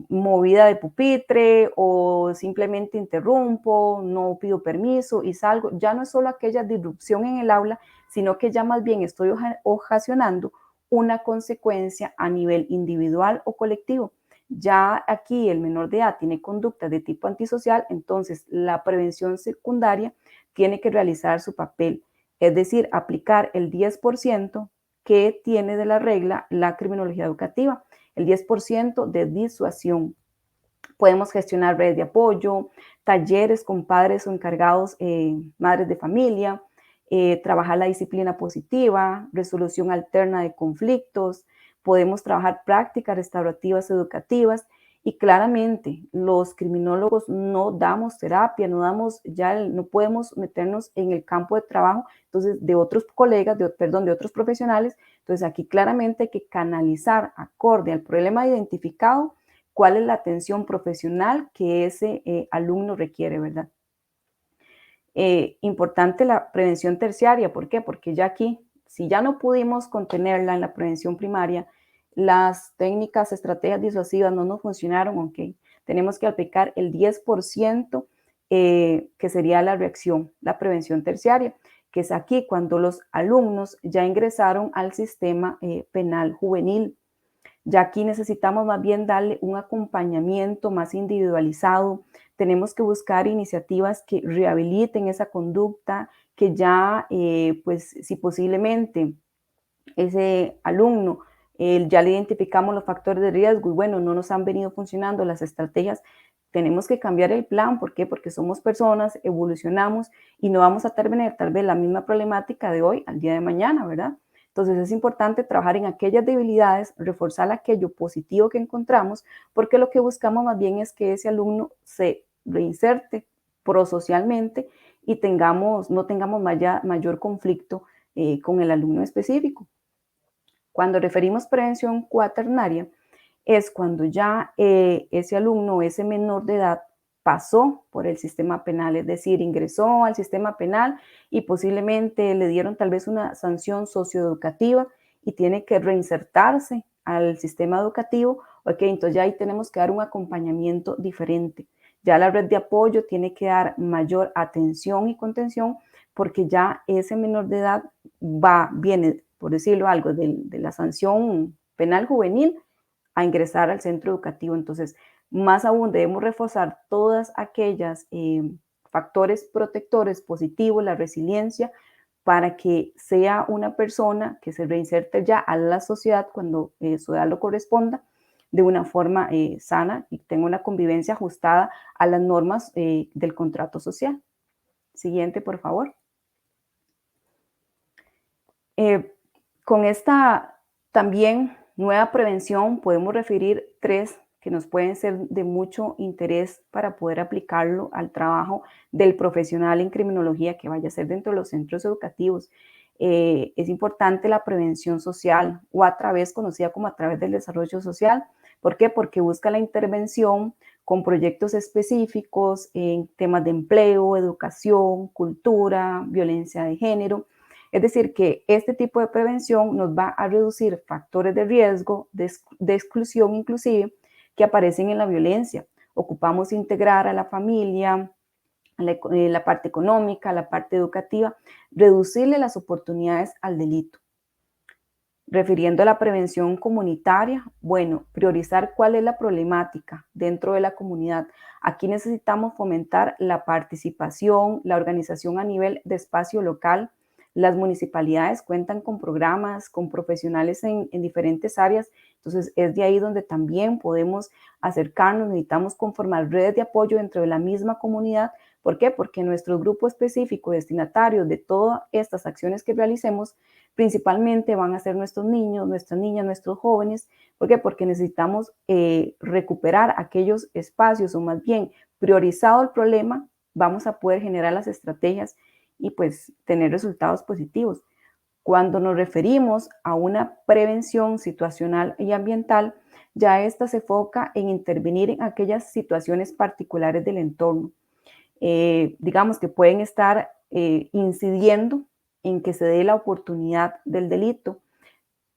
movida de pupitre o simplemente interrumpo, no pido permiso y salgo. Ya no es solo aquella disrupción en el aula, sino que ya más bien estoy ocasionando una consecuencia a nivel individual o colectivo. Ya aquí el menor de edad tiene conductas de tipo antisocial, entonces la prevención secundaria tiene que realizar su papel, es decir, aplicar el 10% que tiene de la regla la criminología educativa, el 10% de disuasión. Podemos gestionar redes de apoyo, talleres con padres o encargados, madres de familia, trabajar la disciplina positiva, resolución alterna de conflictos, podemos trabajar prácticas restaurativas educativas y claramente los criminólogos no damos terapia, no podemos meternos en el campo de trabajo entonces de otros colegas, de otros profesionales. Entonces aquí claramente hay que canalizar acorde al problema identificado cuál es la atención profesional que ese alumno requiere, ¿verdad? Importante la prevención terciaria, ¿por qué? Porque ya aquí, si ya no pudimos contenerla en la prevención primaria, las técnicas, estrategias disuasivas no nos funcionaron, ok, tenemos que aplicar el 10% que sería la reacción, la prevención terciaria, que es aquí cuando los alumnos ya ingresaron al sistema penal juvenil. Ya aquí necesitamos más bien darle un acompañamiento más individualizado. Tenemos que buscar iniciativas que rehabiliten esa conducta, que ya, pues, si posiblemente ese alumno ya le identificamos los factores de riesgo y bueno, no nos han venido funcionando las estrategias, tenemos que cambiar el plan. ¿Por qué? Porque somos personas, evolucionamos y no vamos a tener tal vez la misma problemática de hoy al día de mañana, ¿verdad? Entonces es importante trabajar en aquellas debilidades, reforzar aquello positivo que encontramos, porque lo que buscamos más bien es que ese alumno se reinserte prosocialmente y no tengamos mayor conflicto con el alumno específico. Cuando referimos prevención cuaternaria, es cuando ya ese alumno, ese menor de edad, pasó por el sistema penal, es decir, ingresó al sistema penal y posiblemente le dieron tal vez una sanción socioeducativa y tiene que reinsertarse al sistema educativo. Ok, entonces ya ahí tenemos que dar un acompañamiento diferente. Ya la red de apoyo tiene que dar mayor atención y contención porque ya ese menor de edad viene, por decirlo algo, de la sanción penal juvenil a ingresar al centro educativo. Entonces, más aún debemos reforzar todas aquellas factores protectores positivos, la resiliencia, para que sea una persona que se reinserte ya a la sociedad cuando su edad lo corresponda, de una forma sana y tenga una convivencia ajustada a las normas del contrato social. Siguiente, por favor. Con esta también nueva prevención podemos referir 3 que nos pueden ser de mucho interés para poder aplicarlo al trabajo del profesional en criminología que vaya a ser dentro de los centros educativos. Es importante la prevención social o conocida como a través del desarrollo social. ¿Por qué? Porque busca la intervención con proyectos específicos en temas de empleo, educación, cultura, violencia de género. Es decir, que este tipo de prevención nos va a reducir factores de riesgo, de exclusión inclusive, que aparecen en la violencia. Ocupamos integrar a la familia, la parte económica, la parte educativa, reducirle las oportunidades al delito. Refiriendo a la prevención comunitaria, bueno, priorizar cuál es la problemática dentro de la comunidad. Aquí necesitamos fomentar la participación, la organización a nivel de espacio local. Las municipalidades cuentan con programas, con profesionales en diferentes áreas, entonces es de ahí donde también podemos acercarnos, necesitamos conformar redes de apoyo dentro de la misma comunidad. ¿Por qué? Porque nuestro grupo específico destinatario de todas estas acciones que realicemos principalmente van a ser nuestros niños, nuestras niñas, nuestros jóvenes. ¿Por qué? Porque necesitamos recuperar aquellos espacios, o más bien priorizado el problema, vamos a poder generar las estrategias y pues tener resultados positivos. Cuando nos referimos a una prevención situacional y ambiental, ya esta se enfoca en intervenir en aquellas situaciones particulares del entorno. Digamos que pueden estar incidiendo en que se dé la oportunidad del delito.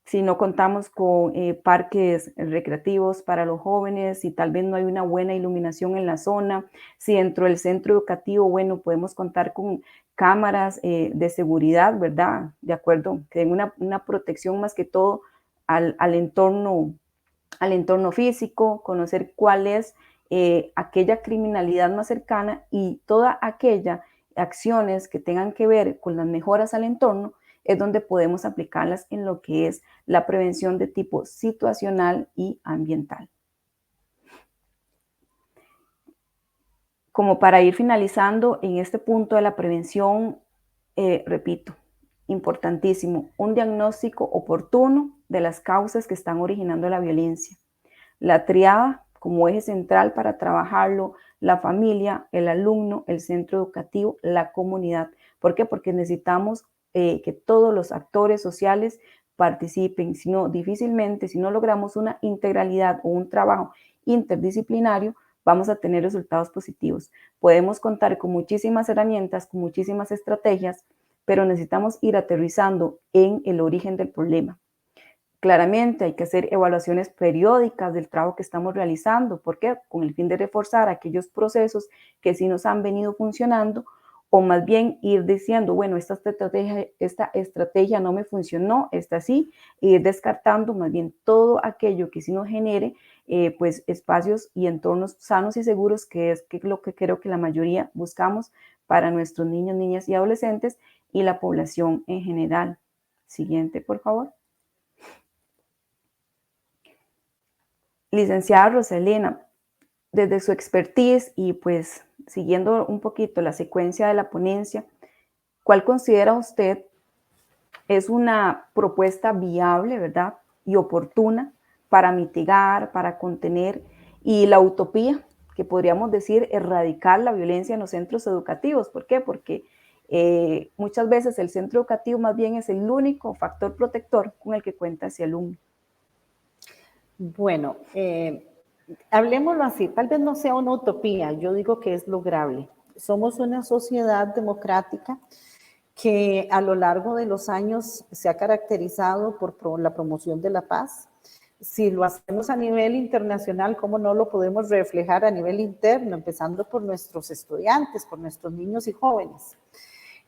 Si no contamos con parques recreativos para los jóvenes, si tal vez no hay una buena iluminación en la zona, si dentro del centro educativo, bueno, podemos contar con cámaras de seguridad, ¿verdad? De acuerdo, que den una protección más que todo al entorno físico, conocer cuál es aquella criminalidad más cercana y toda aquella acciones que tengan que ver con las mejoras al entorno, es donde podemos aplicarlas en lo que es la prevención de tipo situacional y ambiental. Como para ir finalizando en este punto de la prevención, repito, importantísimo, un diagnóstico oportuno de las causas que están originando la violencia. La triada como eje central para trabajarlo, la familia, el alumno, el centro educativo, la comunidad. ¿Por qué? Porque necesitamos que todos los actores sociales participen, si no, difícilmente, si no logramos una integralidad o un trabajo interdisciplinario, vamos a tener resultados positivos. Podemos contar con muchísimas herramientas, con muchísimas estrategias, pero necesitamos ir aterrizando en el origen del problema. Claramente hay que hacer evaluaciones periódicas del trabajo que estamos realizando. ¿Por qué? Con el fin de reforzar aquellos procesos que sí nos han venido funcionando, o más bien ir diciendo, bueno, esta estrategia no me funcionó, esta sí, e ir descartando más bien todo aquello que sí nos genere pues espacios y entornos sanos y seguros, que es lo que creo que la mayoría buscamos para nuestros niños, niñas y adolescentes y la población en general. Siguiente, por favor. Licenciada Rosalina, desde su expertise y pues siguiendo un poquito la secuencia de la ponencia, ¿cuál considera usted es una propuesta viable, verdad, y oportuna para mitigar, para contener, y la utopía, que podríamos decir erradicar la violencia en los centros educativos? ¿Por qué? Porque muchas veces el centro educativo más bien es el único factor protector con el que cuenta ese alumno. Bueno, hablemoslo así, tal vez no sea una utopía, yo digo que es lograble. Somos una sociedad democrática que a lo largo de los años se ha caracterizado por la promoción de la paz. Si lo hacemos a nivel internacional, ¿cómo no lo podemos reflejar a nivel interno, empezando por nuestros estudiantes, por nuestros niños y jóvenes?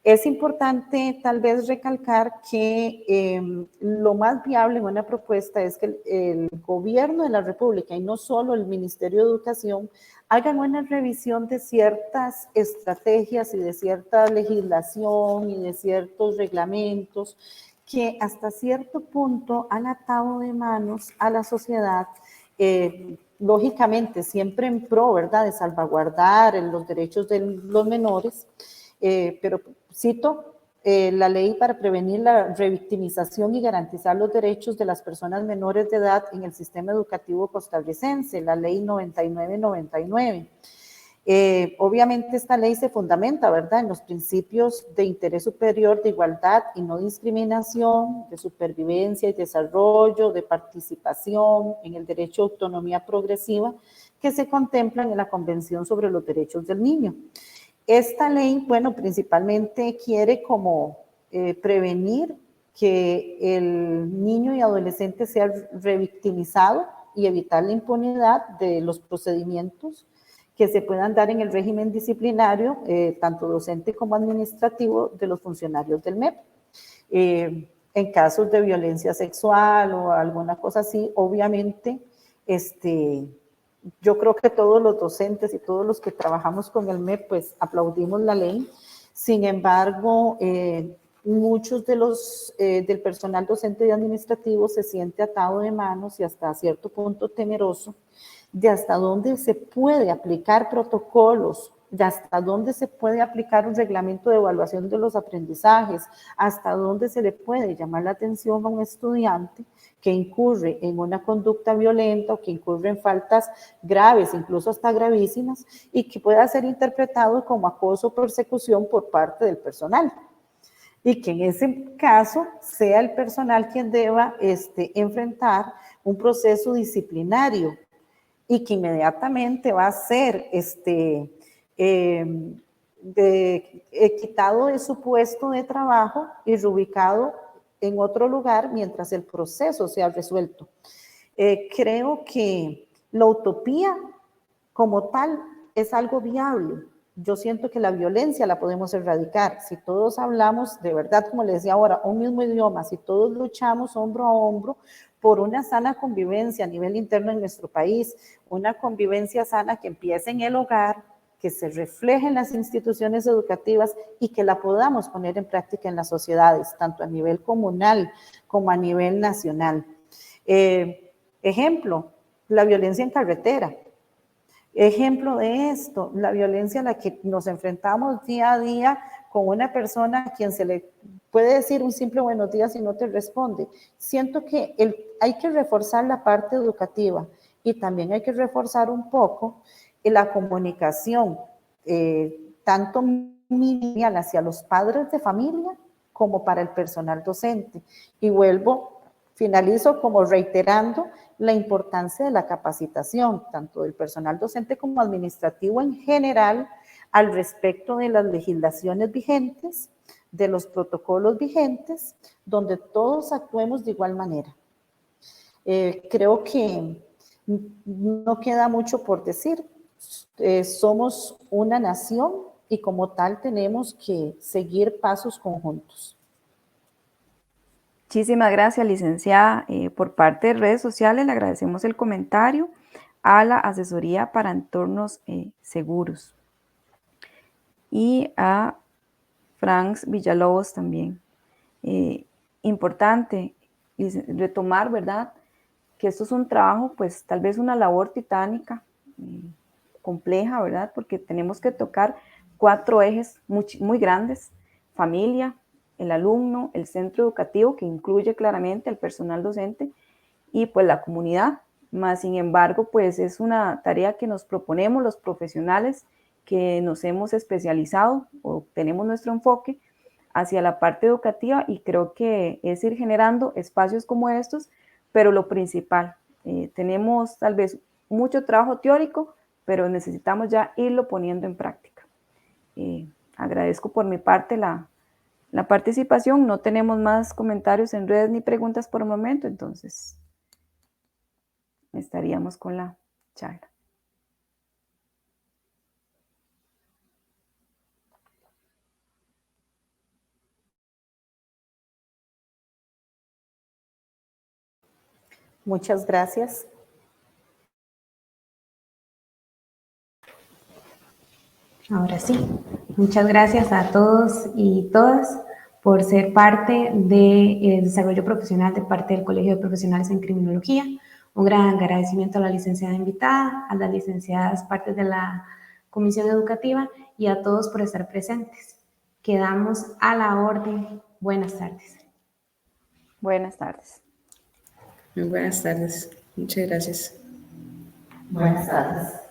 Es importante tal vez recalcar que lo más viable en una propuesta es que el gobierno de la República y no solo el Ministerio de Educación hagan una revisión de ciertas estrategias y de cierta legislación y de ciertos reglamentos que hasta cierto punto han atado de manos a la sociedad, lógicamente siempre en pro, ¿verdad?, de salvaguardar los derechos de los menores, pero cito la ley para prevenir la revictimización y garantizar los derechos de las personas menores de edad en el sistema educativo costarricense, la ley 9999. Obviamente esta ley se fundamenta, ¿verdad?, en los principios de interés superior, de igualdad y no discriminación, de supervivencia y desarrollo, de participación, en el derecho a autonomía progresiva que se contemplan en la Convención sobre los Derechos del Niño. Esta ley, bueno, principalmente quiere como prevenir que el niño y adolescente sea revictimizado y evitar la impunidad de los procedimientos que se puedan dar en el régimen disciplinario, tanto docente como administrativo, de los funcionarios del MEP. En casos de violencia sexual o alguna cosa así, obviamente, yo creo que todos los docentes y todos los que trabajamos con el MEP, pues aplaudimos la ley. Sin embargo, muchos de del personal docente y administrativo se siente atado de manos y hasta cierto punto temeroso de hasta dónde se puede aplicar protocolos, de hasta dónde se puede aplicar un reglamento de evaluación de los aprendizajes, hasta dónde se le puede llamar la atención a un estudiante que incurre en una conducta violenta o que incurre en faltas graves, incluso hasta gravísimas, y que pueda ser interpretado como acoso o persecución por parte del personal. Y que en ese caso sea el personal quien deba enfrentar un proceso disciplinario y que inmediatamente va a ser quitado de su puesto de trabajo y reubicado en otro lugar mientras el proceso sea resuelto. Creo que la utopía como tal es algo viable. Yo siento que la violencia la podemos erradicar si todos hablamos de verdad, como les decía ahora, un mismo idioma, si todos luchamos hombro a hombro por una sana convivencia a nivel interno en nuestro país, una convivencia sana que empiece en el hogar, que se refleje en las instituciones educativas y que la podamos poner en práctica en las sociedades, tanto a nivel comunal como a nivel nacional. Ejemplo, la violencia en carretera. Ejemplo de esto, la violencia a la que nos enfrentamos día a día con una persona a quien se le puede decir un simple buenos días y no te responde. Siento que hay que reforzar la parte educativa y también hay que reforzar un poco la comunicación, tanto lineal hacia los padres de familia como para el personal docente. Y finalizo como reiterando la importancia de la capacitación, tanto del personal docente como administrativo en general, al respecto de las legislaciones vigentes, de los protocolos vigentes, donde todos actuemos de igual manera. Creo que no queda mucho por decir. Somos una nación y como tal tenemos que seguir pasos conjuntos. Muchísimas gracias, licenciada. Por parte de redes sociales le agradecemos el comentario a la Asesoría para Entornos Seguros y a Franz Villalobos también. Importante retomar, ¿verdad?, que esto es un trabajo, pues tal vez una labor titánica, compleja, ¿verdad?, porque tenemos que tocar 4 ejes muy grandes: familia, el alumno, el centro educativo, que incluye claramente al personal docente, y pues la comunidad. Más sin embargo, pues es una tarea que nos proponemos los profesionales que nos hemos especializado o tenemos nuestro enfoque hacia la parte educativa, y creo que es ir generando espacios como estos, pero lo principal, tenemos tal vez mucho trabajo teórico, pero necesitamos ya irlo poniendo en práctica. Agradezco por mi parte la participación. No tenemos más comentarios en redes ni preguntas por el momento, entonces estaríamos con la charla. Muchas gracias. Ahora sí, muchas gracias a todos y todas por ser parte del desarrollo profesional de parte del Colegio de Profesionales en Criminología. Un gran agradecimiento a la licenciada invitada, a las licenciadas partes de la Comisión Educativa y a todos por estar presentes. Quedamos a la orden. Buenas tardes. Buenas tardes. Muy buenas tardes. Muchas gracias. Buenas tardes.